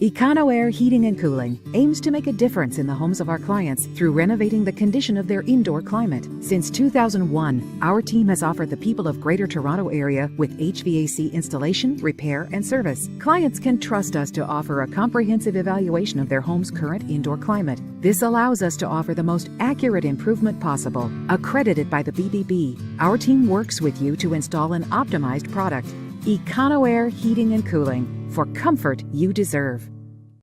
EconoAir Heating and Cooling aims to make a difference in the homes of our clients through renovating the condition of their indoor climate. Since 2001, our team has offered the people of Greater Toronto Area with HVAC installation, repair, and service. Clients can trust us to offer a comprehensive evaluation of their home's current indoor climate. This allows us to offer the most accurate improvement possible. Accredited by the BBB, our team works with you to install an optimized product. EconoAir Heating and Cooling, for comfort you deserve.